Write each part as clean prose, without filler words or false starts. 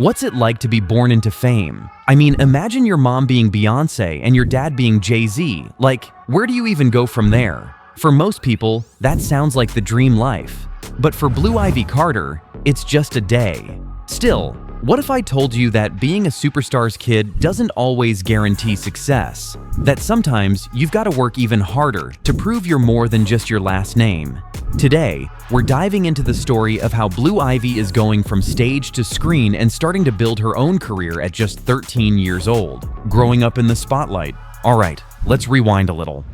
What's it like to be born into fame? I mean, imagine your mom being Beyoncé and your dad being Jay-Z. Like, where do you even go from there? For most people, that sounds like the dream life. But for Blue Ivy Carter, it's just a day. Still, what if I told you that being a superstar's kid doesn't always guarantee success? That sometimes you've got to work even harder to prove you're more than just your last name. Today, we're diving into the story of how Blue Ivy is going from stage to screen and starting to build her own career at just 13 years old, growing up in the spotlight. All right, let's rewind a little.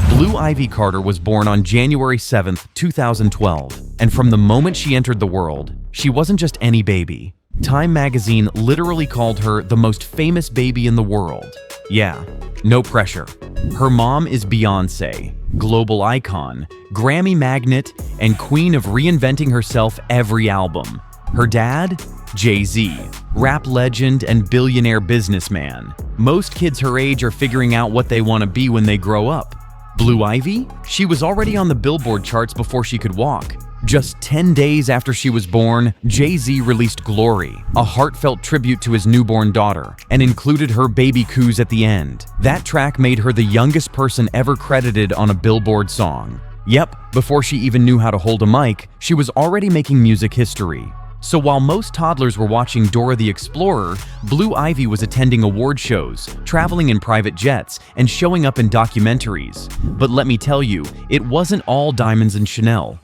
Blue Ivy Carter was born on January 7, 2012, and from the moment she entered the world, she wasn't just any baby. Time magazine literally called her the most famous baby in the world. Yeah, no pressure. Her mom is Beyoncé, global icon, Grammy magnet, and queen of reinventing herself every album. Her dad? Jay-Z, rap legend and billionaire businessman. Most kids her age are figuring out what they want to be when they grow up. Blue Ivy? She was already on the Billboard charts before she could walk. Just 10 days after she was born, Jay-Z released Glory, a heartfelt tribute to his newborn daughter, and included her baby coos at the end. That track made her the youngest person ever credited on a Billboard song. Yep, before she even knew how to hold a mic, she was already making music history. So while most toddlers were watching Dora the Explorer, Blue Ivy was attending award shows, traveling in private jets, and showing up in documentaries. But let me tell you, it wasn't all diamonds and Chanel.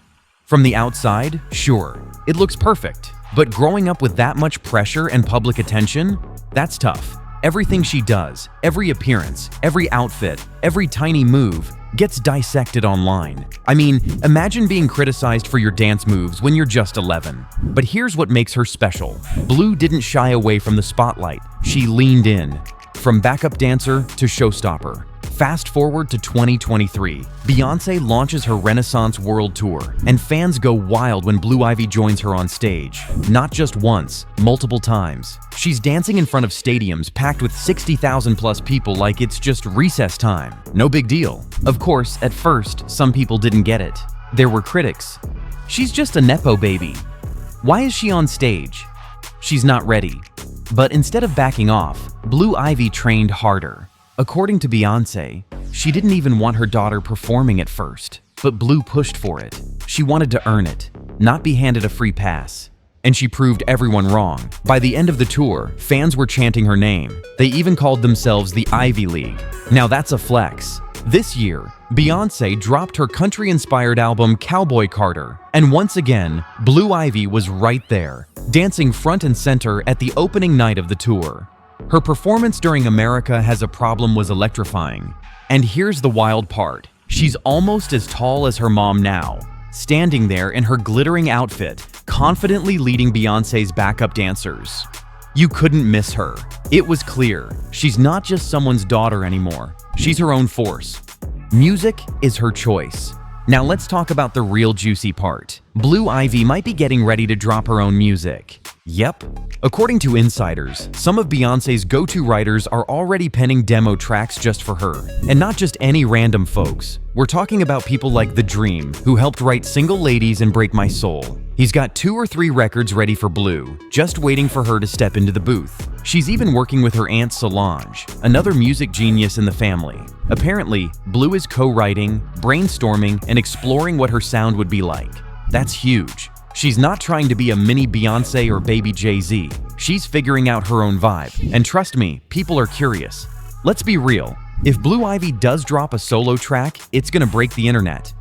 From the outside, sure, it looks perfect. But growing up with that much pressure and public attention, that's tough. Everything she does, every appearance, every outfit, every tiny move, gets dissected online. I mean, imagine being criticized for your dance moves when you're just 11. But here's what makes her special. Blue didn't shy away from the spotlight. She leaned in. From backup dancer to showstopper. Fast forward to 2023, Beyoncé launches her Renaissance World Tour, and fans go wild when Blue Ivy joins her on stage. Not just once, multiple times. She's dancing in front of stadiums packed with 60,000 plus people like it's just recess time. No big deal. Of course, at first, some people didn't get it. There were critics. She's just a Nepo baby. Why is she on stage? She's not ready. But instead of backing off, Blue Ivy trained harder. According to Beyoncé, she didn't even want her daughter performing at first, but Blue pushed for it. She wanted to earn it, not be handed a free pass. And she proved everyone wrong. By the end of the tour, fans were chanting her name. They even called themselves the Ivy League. Now that's a flex. This year, Beyoncé dropped her country-inspired album Cowboy Carter. And once again, Blue Ivy was right there, dancing front and center at the opening night of the tour. Her performance during America Has a Problem was electrifying. And here's the wild part. She's almost as tall as her mom now, standing there in her glittering outfit, confidently leading Beyoncé's backup dancers. You couldn't miss her. It was clear. She's not just someone's daughter anymore. She's her own force. Music is her choice. Now let's talk about the real juicy part. Blue Ivy might be getting ready to drop her own music. Yep. According to insiders, some of Beyoncé's go-to writers are already penning demo tracks just for her. And not just any random folks. We're talking about people like The Dream, who helped write Single Ladies and Break My Soul. He's got 2 or 3 records ready for Blue, just waiting for her to step into the booth. She's even working with her aunt Solange, another music genius in the family. Apparently, Blue is co-writing, brainstorming, and exploring what her sound would be like. That's huge. She's not trying to be a mini Beyoncé or baby Jay-Z. She's figuring out her own vibe. And trust me, people are curious. Let's be real. If Blue Ivy does drop a solo track, it's gonna break the internet.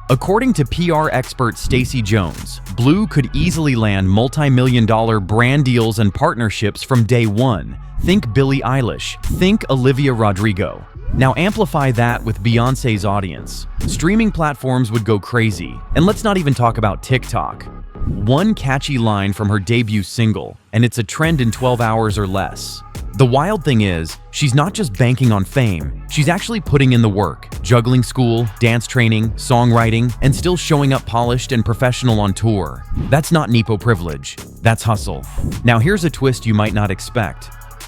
According to PR expert Stacey Jones, Blue could easily land multi-million-dollar brand deals and partnerships from day one. Think Billie Eilish, think Olivia Rodrigo. Now amplify that with Beyoncé's audience. Streaming platforms would go crazy. And let's not even talk about TikTok. One catchy line from her debut single, and it's a trend in 12 hours or less. The wild thing is, she's not just banking on fame, she's actually putting in the work, juggling school, dance training, songwriting, and still showing up polished and professional on tour. That's not Nepo privilege, that's hustle. Now here's a twist you might not expect.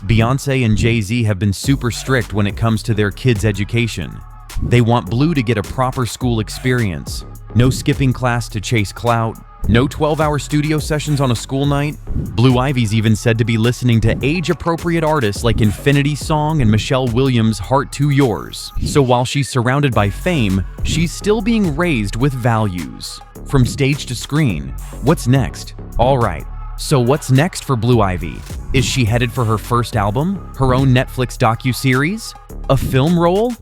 Beyoncé and Jay-Z have been super strict when it comes to their kids' education. They want Blue to get a proper school experience. No skipping class to chase clout, No 12-hour studio sessions on a school night? Blue Ivy's even said to be listening to age-appropriate artists like Infinity Song and Michelle Williams' Heart to Yours. So while she's surrounded by fame, she's still being raised with values. From stage to screen, what's next? Alright, so what's next for Blue Ivy? Is she headed for her first album? Her own Netflix docuseries? A film role?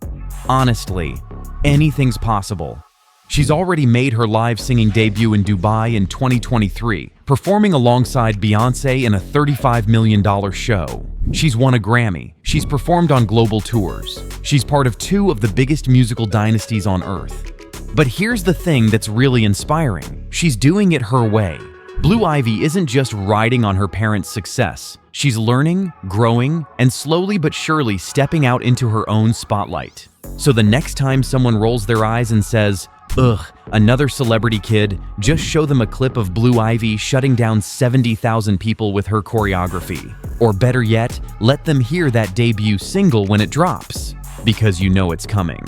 Honestly, anything's possible. She's already made her live singing debut in Dubai in 2023, performing alongside Beyoncé in a $35 million show. She's won a Grammy. She's performed on global tours. She's part of two of the biggest musical dynasties on Earth. But here's the thing that's really inspiring. She's doing it her way. Blue Ivy isn't just riding on her parents' success. She's learning, growing, and slowly but surely stepping out into her own spotlight. So the next time someone rolls their eyes and says, "Ugh, another celebrity kid," just show them a clip of Blue Ivy shutting down 70,000 people with her choreography. Or better yet, let them hear that debut single when it drops, because you know it's coming.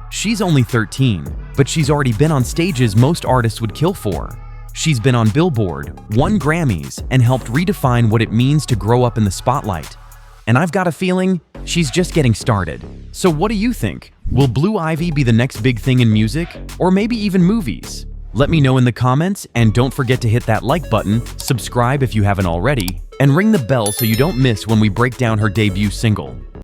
She's only 13, but she's already been on stages most artists would kill for. She's been on Billboard, won Grammys, and helped redefine what it means to grow up in the spotlight. And I've got a feeling she's just getting started. So what do you think? Will Blue Ivy be the next big thing in music, or maybe even movies? Let me know in the comments, and don't forget to hit that like button, subscribe if you haven't already, and ring the bell so you don't miss when we break down her debut single.